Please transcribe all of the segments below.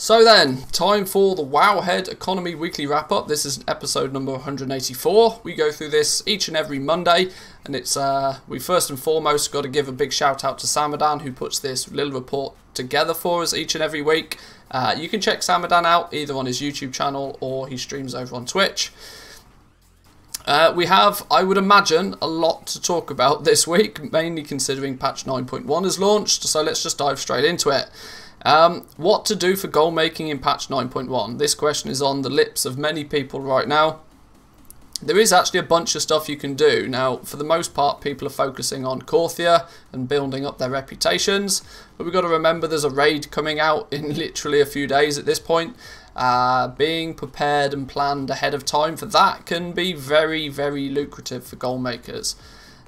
So then, time for the Wowhead Economy Weekly Wrap-Up. This is episode number 184. We go through this each and every Monday, and it's we first and foremost got to give a big shout out to Samadan, who puts this little report together for us each and every week. You can check Samadan out either on his YouTube channel or he streams over on Twitch. We have, I would imagine, a lot to talk about this week, mainly considering patch 9.1 has launched, so let's just dive straight into it. What to do for goal making in patch 9.1? This question is on the lips of many people right now. There is actually a bunch of stuff you can do. Now, for the most part, people are focusing on Korthia and building up their reputations, but we've got to remember there's a raid coming out in literally a few days at this point. Being prepared and planned ahead of time for that can be very, very lucrative for goal makers.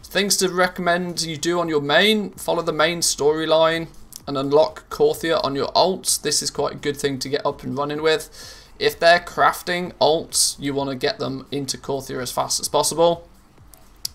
Things to recommend you do on your main: follow the main storyline and unlock Korthia on your ults. This is quite a good thing to get up and running with. If they're crafting ults, you want to get them into Korthia as fast as possible.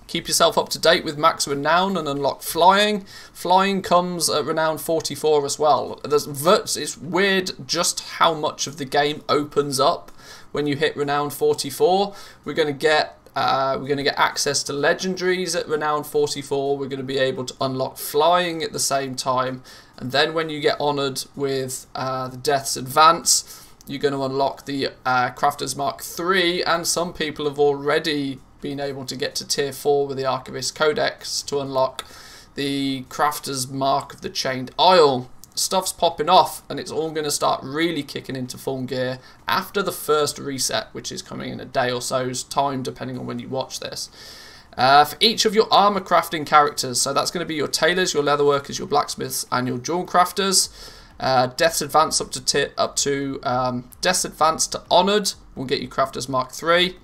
Keep yourself up to date with max renown and unlock flying. Flying comes at renown 44 as well. It's weird just how much of the game opens up when you hit renown 44. We're going to get access to legendaries at renown 44. We're going to be able to unlock flying at the same time, and then when you get honoured with the Death's Advance, you're going to unlock the Crafter's Mark 3, and some people have already been able to get to tier 4 with the Archivist Codex to unlock the Crafter's Mark of the Chained Isle. Stuff's popping off, and it's all going to start really kicking into full gear after the first reset, which is coming in a day or so's time, depending on when you watch this. For each of your armor crafting characters, so that's going to be your tailors, your leatherworkers, your blacksmiths, and your jewel crafters. Death's Advance Death's Advance to Honoured will get you Crafter's Mark 3,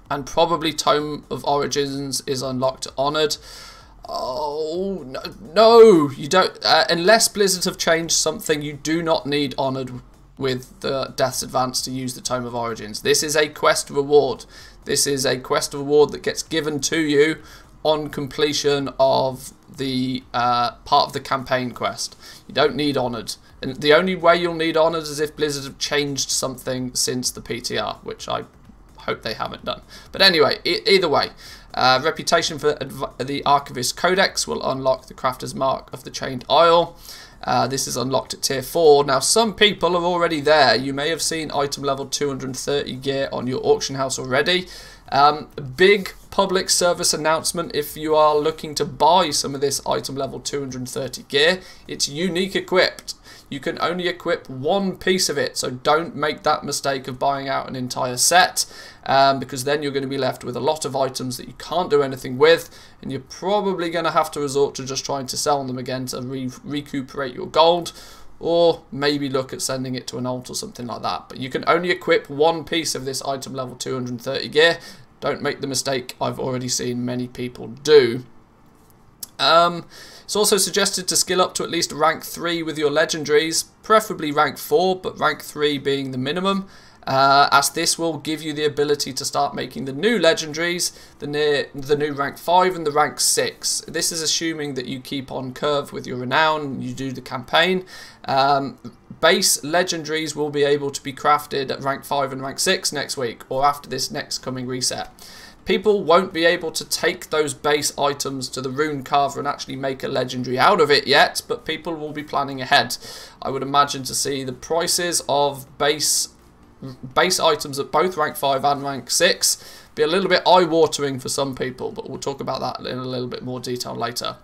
and probably Tome of Origins is unlocked to Honoured. Oh, no, you don't. Unless Blizzard have changed something, you do not need Honoured with the Death's Advance to use the Tome of Origins. This is a quest reward. This is a quest reward that gets given to you on completion of the part of the campaign quest. You don't need Honoured. And the only way you'll need Honoured is if Blizzard have changed something since the PTR, which I hope they haven't done. But anyway, either way, reputation for the Archivist Codex will unlock the Crafter's Mark of the Chained Isle. This is unlocked at tier 4. Now, some people are already there. You may have seen item level 230 gear on your auction house already. Big public service announcement: if you are looking to buy some of this item level 230 gear, it's unique equipped. You can only equip one piece of it, so don't make that mistake of buying out an entire set, because then you're going to be left with a lot of items that you can't do anything with, and you're probably going to have to resort to just trying to sell them again to recuperate your gold, or maybe look at sending it to an alt or something like that. But you can only equip one piece of this item level 230 gear. Don't make the mistake I've already seen many people do. It's also suggested to skill up to at least rank 3 with your legendaries, preferably rank 4, but rank 3 being the minimum, as this will give you the ability to start making the new legendaries, the new rank 5 and the rank 6. This is assuming that you keep on curve with your renown and you do the campaign. Base legendaries will be able to be crafted at rank 5 and rank 6 next week, or after this next coming reset. People won't be able to take those base items to the rune carver and actually make a legendary out of it yet, but people will be planning ahead. I would imagine to see the prices of base items at both rank 5 and rank 6 be a little bit eye-watering for some people, but we'll talk about that in a little bit more detail later.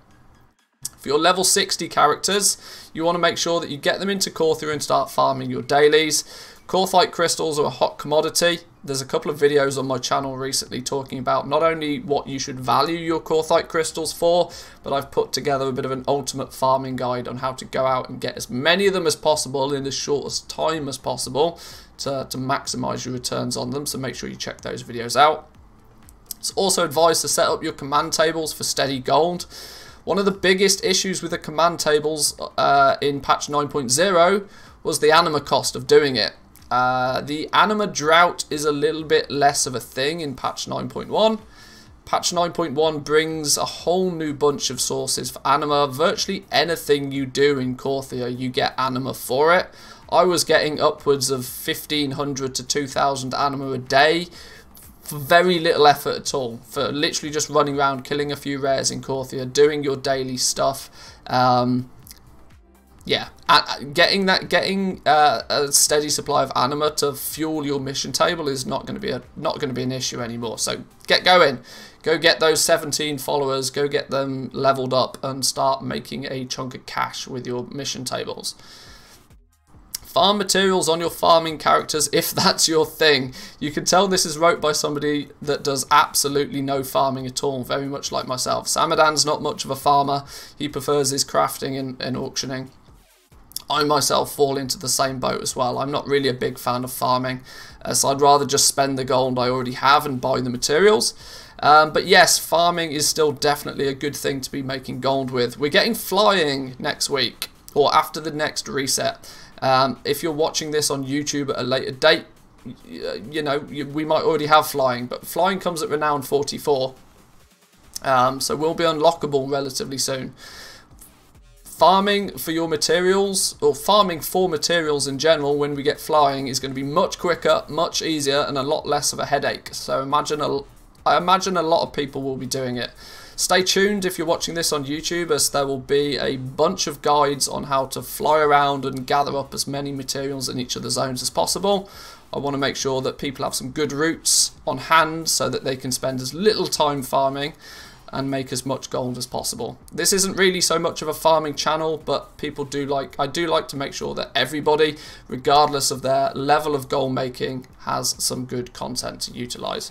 For your level 60 characters, you want to make sure that you get them into Korthia and start farming your dailies. Korthite crystals are a hot commodity. There's a couple of videos on my channel recently talking about not only what you should value your Korthite crystals for, but I've put together a bit of an ultimate farming guide on how to go out and get as many of them as possible in as short as time as possible to maximise your returns on them, so make sure you check those videos out. It's also advised to set up your command tables for steady gold. One of the biggest issues with the command tables in patch 9.0 was the anima cost of doing it. The anima drought is a little bit less of a thing in patch 9.1, Patch 9.1 brings a whole new bunch of sources for anima. Virtually anything you do in Korthia, you get anima for it. I was getting upwards of 1,500 to 2,000 anima a day for very little effort at all. For literally just running around, killing a few rares in Korthia, doing your daily stuff. Yeah, getting a steady supply of anima to fuel your mission table is not going to be an issue anymore. So get going, go get those 17 followers, go get them leveled up, and start making a chunk of cash with your mission tables. Farm materials on your farming characters if that's your thing. You can tell this is wrote by somebody that does absolutely no farming at all, very much like myself. Samadan's not much of a farmer. He prefers his crafting and auctioning. I myself fall into the same boat as well. I'm not really a big fan of farming, so I'd rather just spend the gold I already have and buy the materials. But yes, farming is still definitely a good thing to be making gold with. We're getting flying next week, or after the next reset. If you're watching this on YouTube at a later date, you know, we might already have flying, but flying comes at renown 44. So we'll be unlockable relatively soon. Farming for your materials, or farming for materials in general when we get flying, is going to be much quicker, much easier, and a lot less of a headache. So I imagine a lot of people will be doing it. Stay tuned if you're watching this on YouTube, as there will be a bunch of guides on how to fly around and gather up as many materials in each of the zones as possible. I want to make sure that people have some good routes on hand so that they can spend as little time farming and make as much gold as possible. This isn't really so much of a farming channel, but I do like to make sure that everybody, regardless of their level of gold making, has some good content to utilize.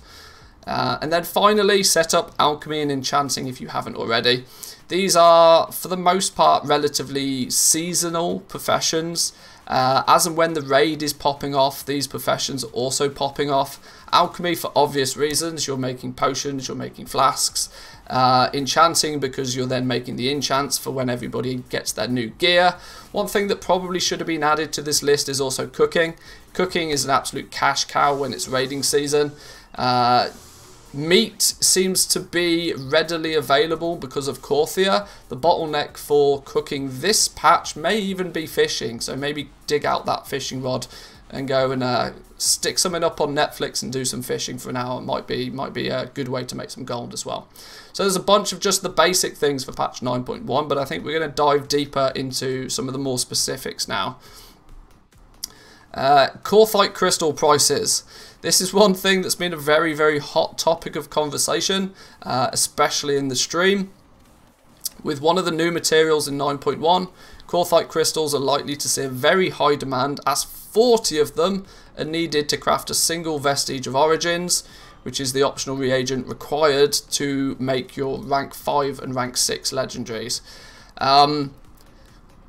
And then finally, set up alchemy and enchanting if you haven't already. These are, for the most part, relatively seasonal professions. As and when the raid is popping off, these professions are also popping off. Alchemy for obvious reasons, you're making potions, you're making flasks. Enchanting because you're then making the enchants for when everybody gets their new gear. One thing that probably should have been added to this list is also cooking. Cooking is an absolute cash cow when it's raiding season. Meat seems to be readily available because of Korthia. The bottleneck for cooking this patch may even be fishing, so maybe dig out that fishing rod and go and stick something up on Netflix and do some fishing for an hour. Might be a good way to make some gold as well. So there's a bunch of just the basic things for patch 9.1, but I think we're going to dive deeper into some of the more specifics now. Korthite crystal prices. This is one thing that's been a very, very hot topic of conversation, especially in the stream. With one of the new materials in 9.1, Korthite crystals are likely to see a very high demand, as 40 of them are needed to craft a single vestige of origins, which is the optional reagent required to make your rank 5 and rank 6 legendaries.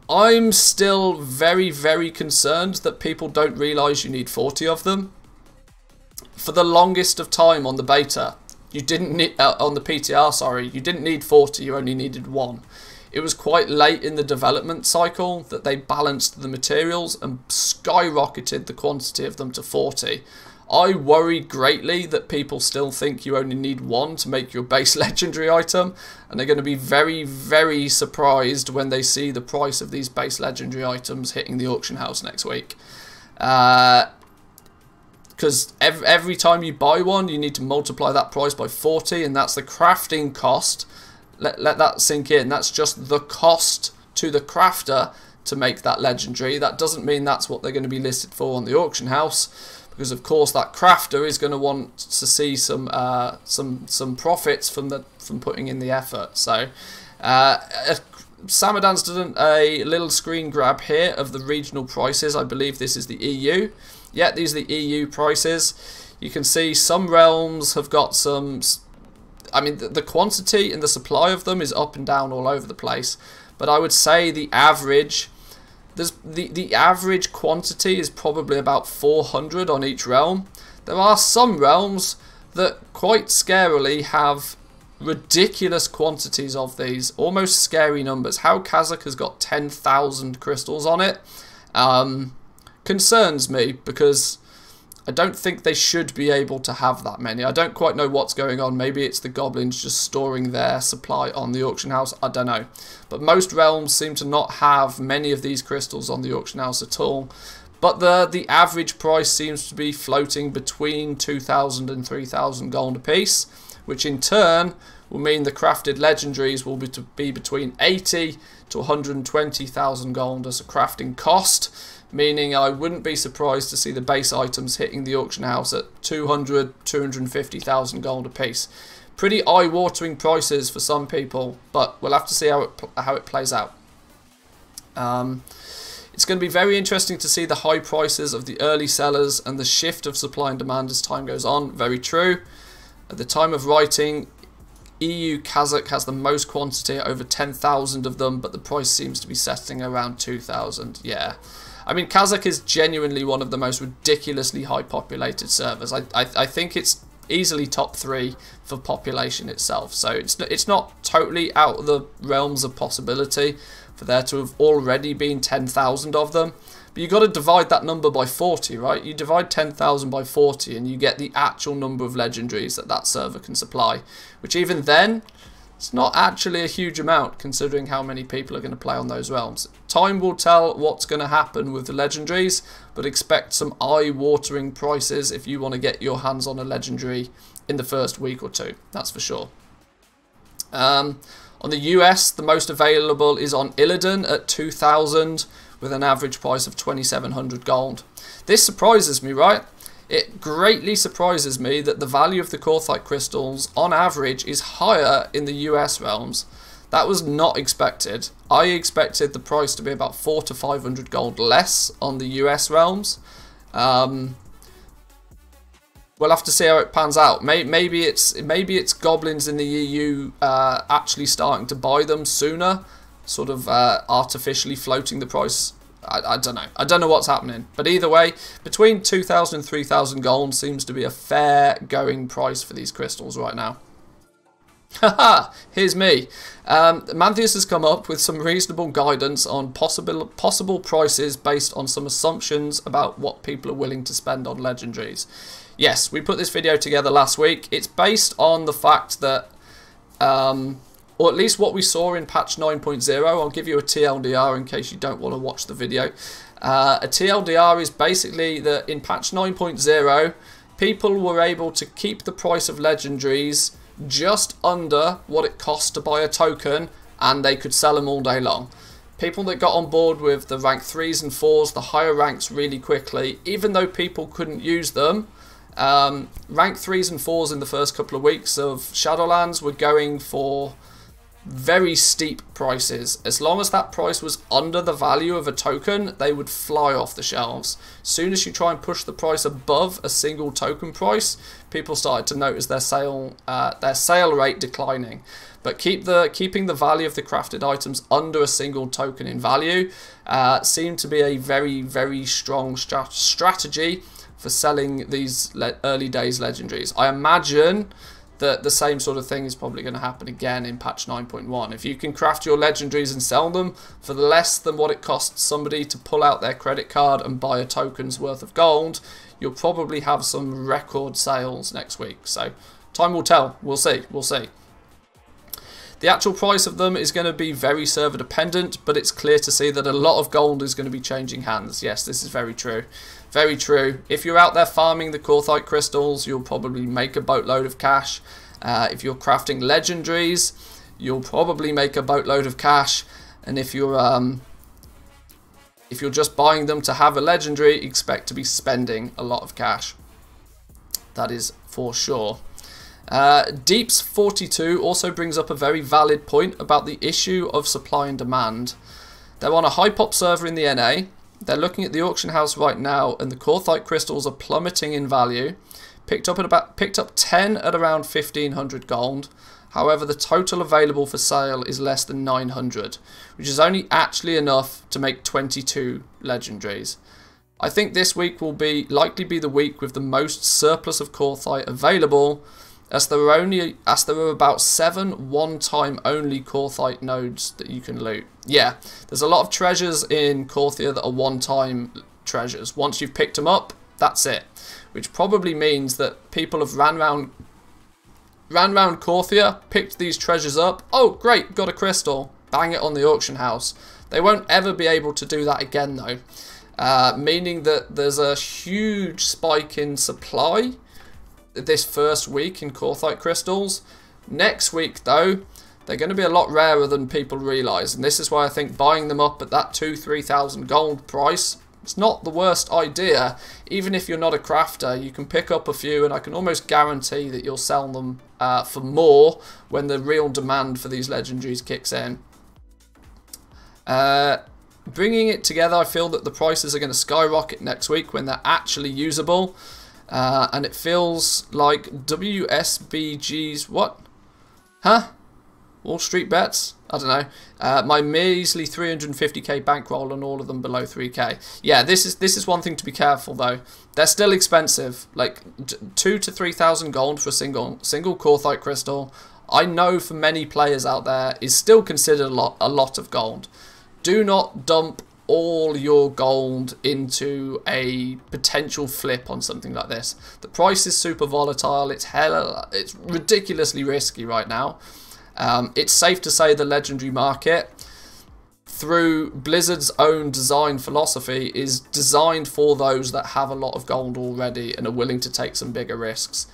I'm still very, very concerned that people don't realise you need 40 of them. For the longest of time on the beta, you didn't need, on the PTR, sorry, you didn't need 40, you only needed 1. It was quite late in the development cycle that they balanced the materials and skyrocketed the quantity of them to 40. I worry greatly that people still think you only need 1 to make your base legendary item, and they're going to be very, very surprised when they see the price of these base legendary items hitting the auction house next week. Because every time you buy one, you need to multiply that price by 40, and that's the crafting cost. Let that sink in. That's just the cost to the crafter to make that legendary. That doesn't mean that's what they're going to be listed for on the auction house, because of course that crafter is going to want to see some profits from putting in the effort. So Samadan's done a little screen grab here of the regional prices. I believe this is the EU. Yeah, these are the EU prices. You can see some realms have got some... I mean, the quantity and the supply of them is up and down all over the place. But I would say the average... The average quantity is probably about 400 on each realm. There are some realms that quite scarily have ridiculous quantities of these. Almost scary numbers. How Kazakh has got 10,000 crystals on it concerns me, because I don't think they should be able to have that many. I don't quite know what's going on. Maybe it's the goblins just storing their supply on the auction house. I don't know. But most realms seem to not have many of these crystals on the auction house at all. But the average price seems to be floating between 2,000 and 3,000 gold apiece, which in turn will mean the crafted legendaries will be between 80 to 120,000 gold as a crafting cost, meaning I wouldn't be surprised to see the base items hitting the auction house at 200, 250,000 gold apiece. Pretty eye-watering prices for some people, but we'll have to see how it plays out. It's going to be very interesting to see the high prices of the early sellers and the shift of supply and demand as time goes on. Very true. At the time of writing, EU Kazakh has the most quantity, over 10,000 of them, but the price seems to be setting around 2,000. Yeah. I mean, Kazakh is genuinely one of the most ridiculously high populated servers. I think it's easily top 3 for population itself. So it's not totally out of the realms of possibility for there to have already been 10,000 of them. But you've got to divide that number by 40, right? You divide 10,000 by 40 and you get the actual number of legendaries that that server can supply. Which even then, it's not actually a huge amount considering how many people are going to play on those realms. Time will tell what's going to happen with the legendaries, but expect some eye-watering prices if you want to get your hands on a legendary in the first week or two. That's for sure. On the US, the most available is on Illidan at 2,000 with an average price of 2,700 gold. This surprises me, right? It greatly surprises me that the value of the Korthite crystals on average is higher in the US realms. That was not expected. I expected the price to be about 400 to 500 gold less on the US realms. We'll have to see how it pans out. Maybe it's goblins in the EU actually starting to buy them sooner, sort of artificially floating the price. I don't know. I don't know what's happening. But either way, between 2,000 and 3,000 gold seems to be a fair going price for these crystals right now. Haha, here's me. Manthieus has come up with some reasonable guidance on possible prices based on some assumptions about what people are willing to spend on legendaries. Yes, we put this video together last week. It's based on the fact that, or at least what we saw in patch 9.0. I'll give you a TLDR in case you don't want to watch the video. A TLDR is basically that in patch 9.0, people were able to keep the price of legendaries just under what it costs to buy a token, and they could sell them all day long. People that got on board with the rank 3s and 4s, the higher ranks really quickly, even though people couldn't use them, rank 3s and 4s in the first couple of weeks of Shadowlands were going for very steep prices. As long as that price was under the value of a token, they would fly off the shelves. As soon as you try and push the price above a single token price, people started to notice their sale rate declining. But keeping the value of the crafted items under a single token in value seemed to be a very, very strong strategy for selling these early days legendaries. I imagine that the same sort of thing is probably going to happen again in patch 9.1. If you can craft your legendaries and sell them for less than what it costs somebody to pull out their credit card and buy a token's worth of gold, you'll probably have some record sales next week. So time will tell. We'll see. We'll see. The actual price of them is going to be very server dependent, but it's clear to see that a lot of gold is going to be changing hands. Yes, this is very true. Very true. If you're out there farming the Korthite crystals, you'll probably make a boatload of cash. If you're crafting legendaries, you'll probably make a boatload of cash. And if you're just buying them to have a legendary, expect to be spending a lot of cash. That is for sure. Deeps42 also brings up a very valid point about the issue of supply and demand. They're on a high pop server in the NA. They're looking at the auction house right now, and the Korthite crystals are plummeting in value. Picked up 10 at around 1,500 gold. However, the total available for sale is less than 900, which is only actually enough to make 22 legendaries. I think this week will likely be the week with the most surplus of Korthite available, as there are about 7 one-time only Korthite nodes that you can loot. Yeah, there's a lot of treasures in Korthia that are one-time treasures. Once you've picked them up, That's it. Which probably means that people have ran round Korthia, picked these treasures up. Oh, great, got a crystal. Bang it on the auction house. They won't ever be able to do that again, though. Meaning that there's a huge spike in supply this first week in Korthite crystals. Next week, though, they're going to be a lot rarer than people realise. And this is why I think buying them up at that 2,000-3,000 gold price, it's not the worst idea. Even if you're not a crafter, you can pick up a few, and I can almost guarantee that you'll sell them for more when the real demand for these legendaries kicks in. Bringing it together, I feel that the prices are going to skyrocket next week when they're actually usable. And it feels like WSBG's... What? Huh? Wall Street Bets? I don't know. My measly 350k bankroll on all of them below 3k. Yeah, this is one thing to be careful though. They're still expensive. Like 2,000 to 3,000 gold for a single Korthite crystal. I know for many players out there is still considered a lot of gold. Do not dump all your gold into a potential flip on something like this. The price is super volatile. It's ridiculously risky right now. It's safe to say the legendary market, through Blizzard's own design philosophy, is designed for those that have a lot of gold already and are willing to take some bigger risks.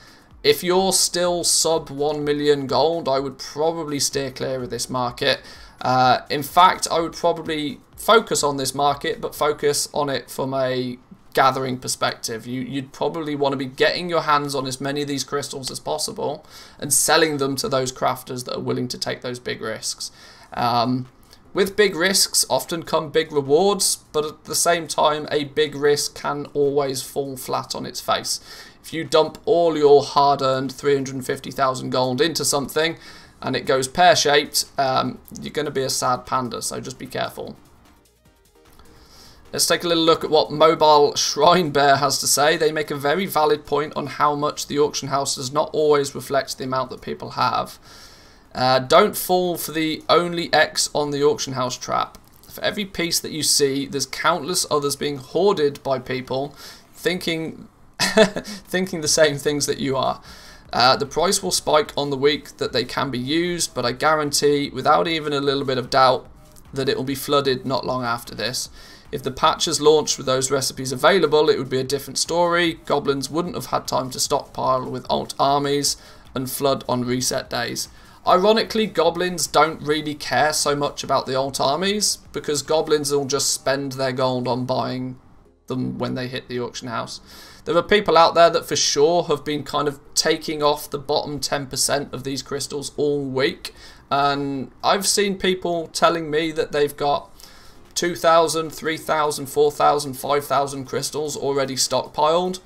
If you're still sub 1 million gold, I would probably steer clear of this market. In fact, I would probably focus on this market, but focus on it from a gathering perspective. You'd probably want to be getting your hands on as many of these crystals as possible and selling them to those crafters that are willing to take those big risks. With big risks often come big rewards, but at the same time a big risk can always fall flat on its face. If you dump all your hard-earned 350,000 gold into something and it goes pear-shaped, you're going to be a sad panda, so just be careful. Let's take a little look at what Mobile Shrine Bear has to say. They make a very valid point on how much the auction house does not always reflect the amount that people have. Don't fall for the only X on the auction house trap. For every piece that you see, there's countless others being hoarded by people thinking thinking the same things that you are. The price will spike on the week that they can be used, but I guarantee, without even a little bit of doubt, that it will be flooded not long after this. If the patches launched with those recipes available, it would be a different story. Goblins wouldn't have had time to stockpile with alt armies and flood on reset days. Ironically, goblins don't really care so much about the alt armies, because goblins will just spend their gold on buying them when they hit the auction house. There are people out there that for sure have been kind of taking off the bottom 10% of these crystals all week, and I've seen people telling me that they've got 2,000, 3,000, 4,000, 5,000 crystals already stockpiled.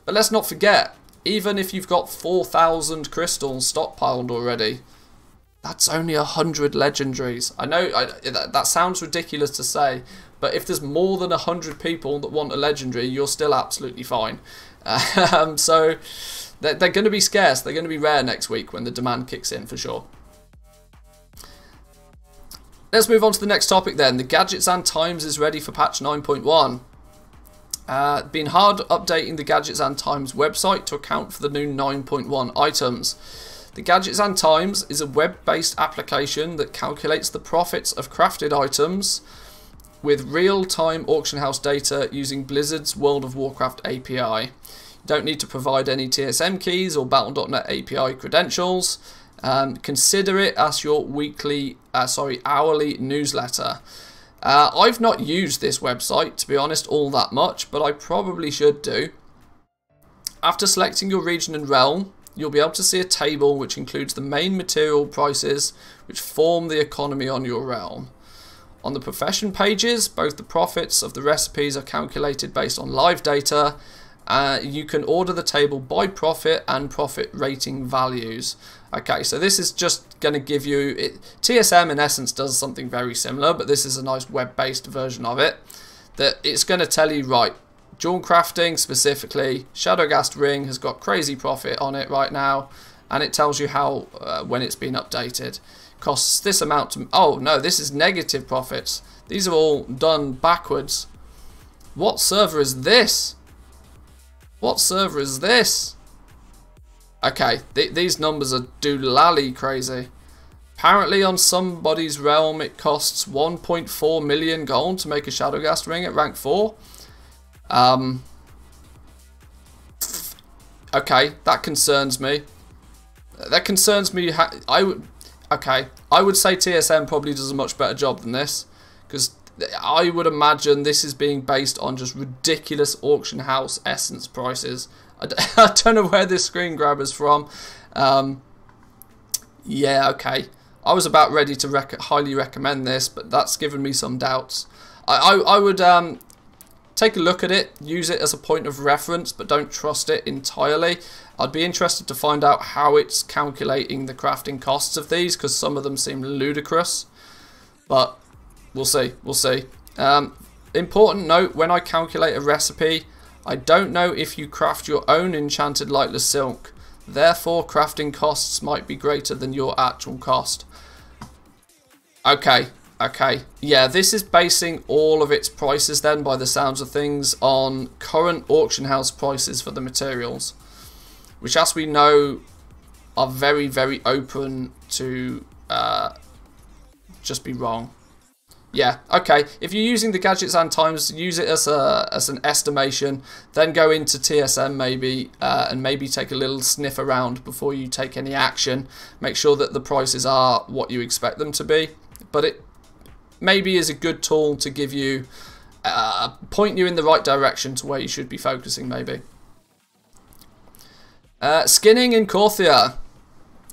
But let's not forget, even if you've got 4,000 crystals stockpiled already, that's only 100 legendaries. I know that sounds ridiculous to say, but if there's more than 100 people that want a legendary, you're still absolutely fine. So they're going to be scarce. They're going to be rare next week when the demand kicks in for sure. Let's move on to the next topic then. The Gadgets and Times is ready for patch 9.1. Been hard updating the Gadgets and Times website to account for the new 9.1 items. The Gadgets and Times is a web-based application that calculates the profits of crafted items with real-time auction house data using Blizzard's World of Warcraft API. You don't need to provide any TSM keys or Battle.net API credentials. Consider it as your hourly newsletter. I've not used this website, to be honest, all that much, but I probably should do. After selecting your region and realm, you'll be able to see a table which includes the main material prices which form the economy on your realm. On the profession pages, both the profits of the recipes are calculated based on live data. You can order the table by profit and profit rating values. Okay, so this is just going to give you... TSM in essence does something very similar, but this is a nice web-based version of it. That it's going to tell you, right, Jewel Crafting specifically, Shadowghast Ring has got crazy profit on it right now, and it tells you how, when it's been updated. Costs this amount to... Oh, no, this is negative profits. These are all done backwards. What server is this? What server is this? Okay, these numbers are doolally crazy. Apparently on somebody's realm it costs 1.4 million gold to make a Shadowghast ring at rank 4. Okay, that concerns me. That concerns me. I would say TSM probably does a much better job than this, because I would imagine this is being based on just ridiculous auction house essence prices. I don't know where this screen grabber's from. Yeah, okay. I was about ready to highly recommend this, but that's given me some doubts. I would take a look at it, use it as a point of reference, but don't trust it entirely. I'd be interested to find out how it's calculating the crafting costs of these, because some of them seem ludicrous. But we'll see, we'll see. Important note, when I calculate a recipe, I don't know if you craft your own enchanted lightless silk. Therefore, crafting costs might be greater than your actual cost. Okay, okay. Yeah, this is basing all of its prices then, by the sounds of things, on current auction house prices for the materials, which, as we know, are very, very open to just be wrong. Yeah, okay. If you're using the gadgets and times, use it as an estimation. Then go into TSM maybe, and maybe take a little sniff around before you take any action. Make sure that the prices are what you expect them to be. But it maybe is a good tool to give you, point you in the right direction to where you should be focusing maybe. Skinning in Korthia.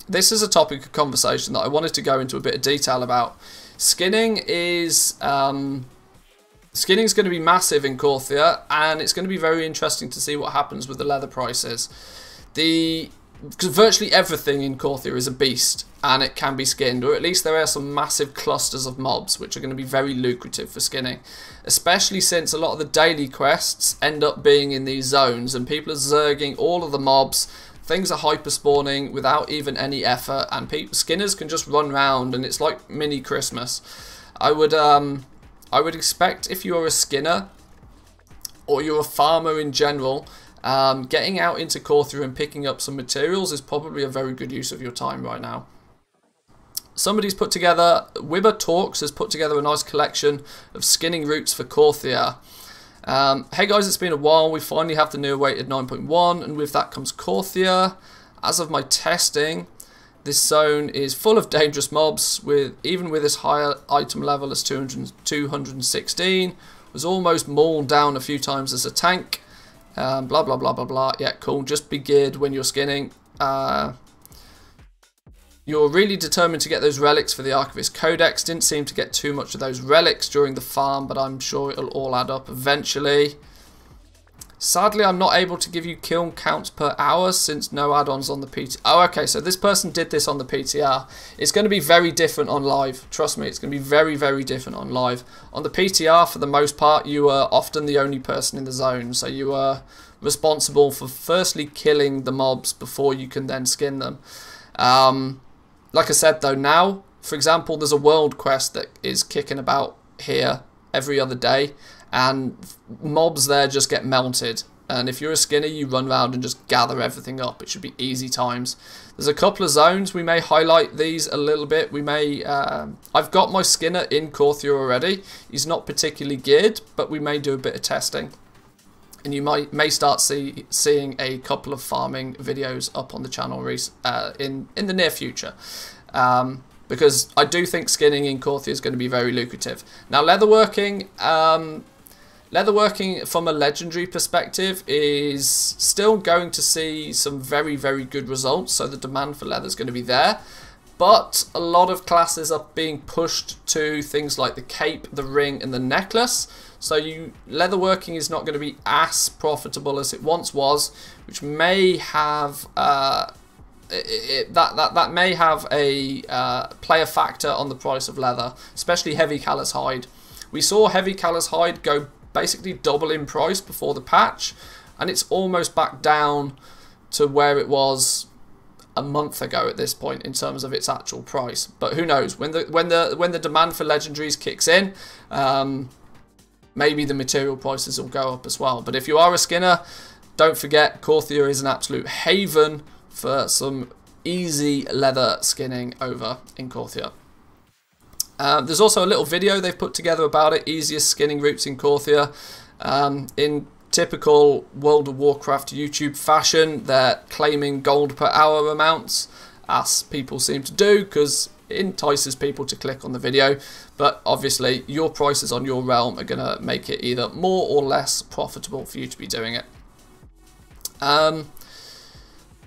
This is a topic of conversation that I wanted to go into a bit of detail about. Skinning is going to be massive in Korthia, and it's going to be very interesting to see what happens with the leather prices. Because virtually everything in Korthia is a beast, and it can be skinned, or at least there are some massive clusters of mobs which are going to be very lucrative for skinning, especially since a lot of the daily quests end up being in these zones, and people are zerging all of the mobs. Things are hyper spawning without even any effort, and skinners can just run around, and it's like mini Christmas. I would expect, if you're a skinner or you're a farmer in general, getting out into Korthia and picking up some materials is probably a very good use of your time right now. Somebody's put together, Wibber Talks has put together a nice collection of skinning routes for Korthia. Hey guys, it's been a while. We finally have the new awaited 9.1, and with that comes Korthia. As of my testing, this zone is full of dangerous mobs, even with this higher item level as 216. Was almost mauled down a few times as a tank. Blah blah blah blah blah. Yeah, cool. Just be geared when you're skinning. You're really determined to get those relics for the Archivist Codex. Didn't seem to get too much of those relics during the farm, but I'm sure it'll all add up eventually. Sadly, I'm not able to give you kill counts per hour since no add-ons on the PTR. Oh, okay, so this person did this on the PTR. It's going to be very different on live. Trust me, it's going to be very, very different on live. On the PTR, for the most part, you are often the only person in the zone. So you are responsible for firstly killing the mobs before you can then skin them. Like I said though, now, for example, there's a world quest that is kicking about here every other day, and mobs there just get melted. And if you're a skinner, you run around and just gather everything up. It should be easy times. There's a couple of zones. We may highlight these a little bit. We may. I've got my skinner in Korthia already. He's not particularly geared, but we may do a bit of testing. And you may start seeing a couple of farming videos up on the channel in the near future, because I do think skinning in Korthia is going to be very lucrative. Now, leatherworking from a legendary perspective is still going to see some very, very good results. So the demand for leather is going to be there. But a lot of classes are being pushed to things like the cape, the ring, and the necklace. So leatherworking is not going to be as profitable as it once was, which may have that may have a play a factor on the price of leather, especially heavy callous hide. We saw heavy callous hide go basically double in price before the patch, and it's almost back down to where it was a month ago at this point in terms of its actual price. But who knows, when the demand for legendaries kicks in, maybe the material prices will go up as well. But if you are a skinner, Don't forget, Korthia is an absolute haven for some easy leather skinning over in Korthia. There's also a little video they've put together about it, easiest skinning routes in Korthia. In typical World of Warcraft YouTube fashion, they're claiming gold per hour amounts, as people seem to do, because it entices people to click on the video. But obviously, your prices on your realm are going to make it either more or less profitable for you to be doing it.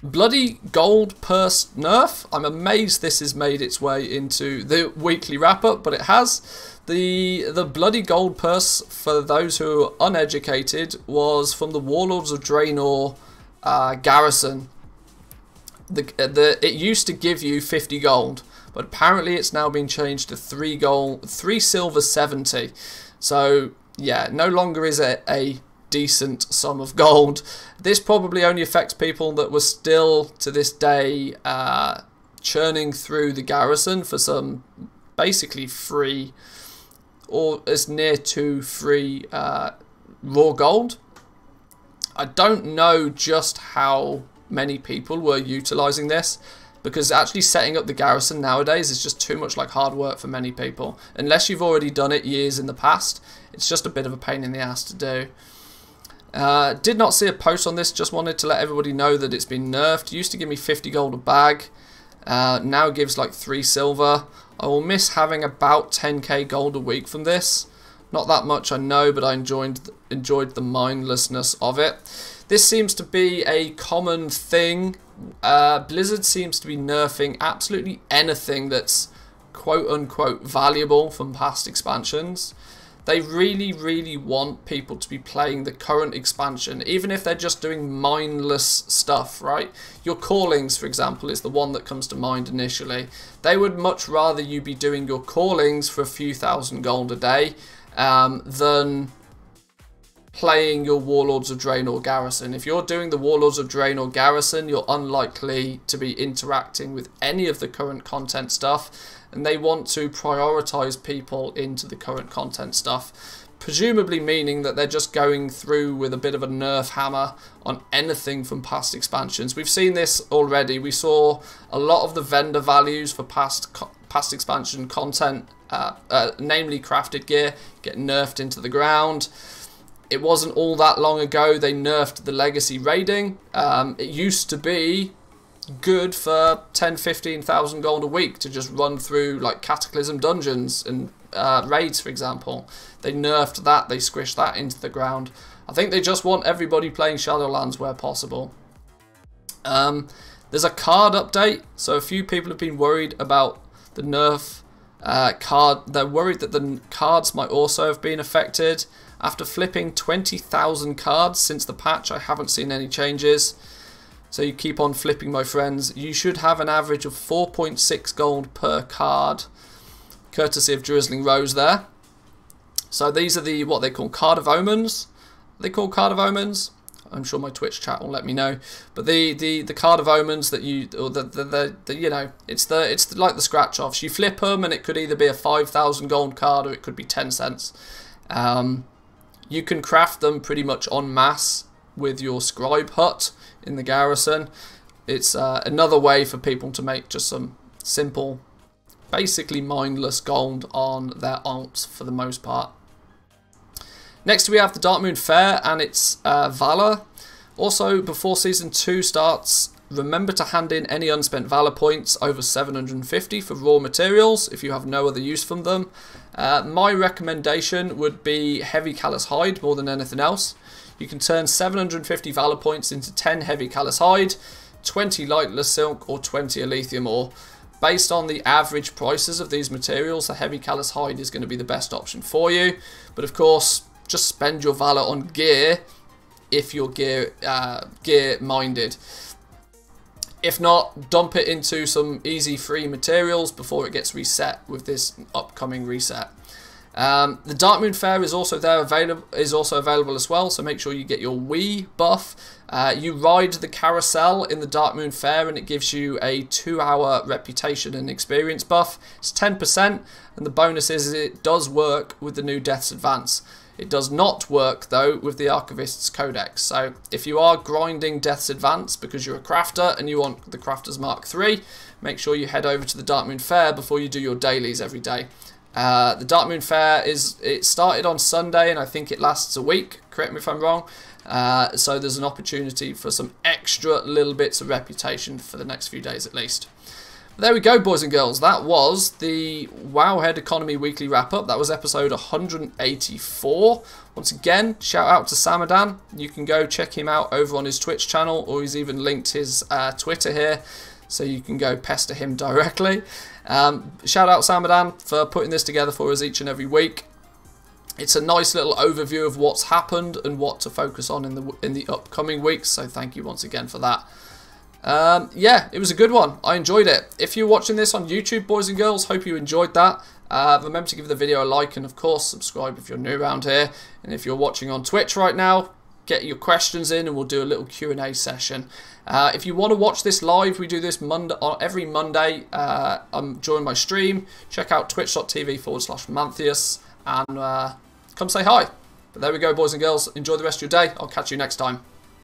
Bloody gold purse nerf. I'm amazed this has made its way into the weekly wrap-up, but it has. The bloody gold purse, for those who are uneducated, was from the Warlords of Draenor garrison. It used to give you 50 gold, but apparently it's now been changed to 3 silver 70. So yeah, no longer is it a decent sum of gold. This probably only affects people that were still to this day churning through the garrison for some basically free, or as near to free raw gold. I don't know just how many people were utilizing this, because actually setting up the garrison nowadays is just too much like hard work for many people. Unless you've already done it years in the past, it's just a bit of a pain in the ass to do. Did not see a post on this, just wanted to let everybody know that it's been nerfed. Used to give me 50 gold a bag, now gives like 3 silver. I will miss having about 10k gold a week from this. Not that much, I know, but I enjoyed the mindlessness of it. This seems to be a common thing. Blizzard seems to be nerfing absolutely anything that's quote-unquote valuable from past expansions. They really, really want people to be playing the current expansion, even if they're just doing mindless stuff, right? Your callings, for example, is the one that comes to mind initially. They would much rather you be doing your callings for a few thousand gold a day than playing your Warlords of Draenor garrison. If you're doing the Warlords of Draenor garrison, you're unlikely to be interacting with any of the current content stuff, and they want to prioritize people into the current content stuff, presumably meaning that they're just going through with a bit of a nerf hammer on anything from past expansions. We've seen this already. We saw a lot of the vendor values for past expansion content, namely crafted gear, get nerfed into the ground. It wasn't all that long ago they nerfed the legacy raiding. It used to be good for 10-15,000 gold a week to just run through like Cataclysm dungeons and raids, for example. They nerfed that, they squished that into the ground. I think they just want everybody playing Shadowlands where possible. There's a card update, so a few people have been worried about the nerf card. They're worried that the cards might also have been affected. After flipping 20,000 cards since the patch, I haven't seen any changes. So you keep on flipping, my friends. You should have an average of 4.6 gold per card, courtesy of Drizzling Rose there. So these are the, what they call Card of Omens. Are they called Card of Omens? I'm sure my Twitch chat will let me know. But the Card of Omens that you, or the you know, it's like the scratch offs. You flip them and it could either be a 5,000 gold card or it could be 10 cents. You can craft them pretty much en masse with your scribe hut in the garrison. It's another way for people to make just some simple, basically mindless gold on their alts for the most part. Next we have the Darkmoon Fair and its Valor. Also, before Season 2 starts, remember to hand in any unspent Valor points over 750 for raw materials if you have no other use from them. My recommendation would be Heavy Callous Hide more than anything else. You can turn 750 Valor points into 10 Heavy Callous Hide, 20 Lightless Silk or 20 Alethrium ore. Based on the average prices of these materials, the Heavy Callous Hide is going to be the best option for you. But of course, just spend your Valor on gear if you're gear minded. If not, dump it into some easy free materials before it gets reset with this upcoming reset. The Darkmoon Fair is also available as well, so make sure you get your Wii buff. You ride the carousel in the Darkmoon Fair and it gives you a 2-hour reputation and experience buff. It's 10%, and the bonus is it does work with the new Death's Advance. It does not work, though, with the Archivist's Codex. So if you are grinding Death's Advance because you're a crafter and you want the Crafter's Mark III, make sure you head over to the Darkmoon Fair before you do your dailies every day. The Darkmoon Fair it started on Sunday and I think it lasts a week, correct me if I'm wrong. So there's an opportunity for some extra little bits of reputation for the next few days at least. There we go, boys and girls. That was the Wowhead Economy Weekly Wrap-Up. That was episode 184. Once again, shout out to Samadan. You can go check him out over on his Twitch channel, or he's even linked his Twitter here, so you can go pester him directly. Shout out Samadan for putting this together for us each and every week. It's a nice little overview of what's happened and what to focus on in the upcoming weeks, so thank you once again for that. Yeah, it was a good one. I enjoyed it. If you're watching this on YouTube, boys and girls, hope you enjoyed that. Remember to give the video a like and, of course, subscribe if you're new around here. And if you're watching on Twitch right now, get your questions in and we'll do a little Q&A session. If you want to watch this live, we do this every Monday during my stream. Check out twitch.tv/Manthieus and come say hi. But there we go, boys and girls. Enjoy the rest of your day. I'll catch you next time.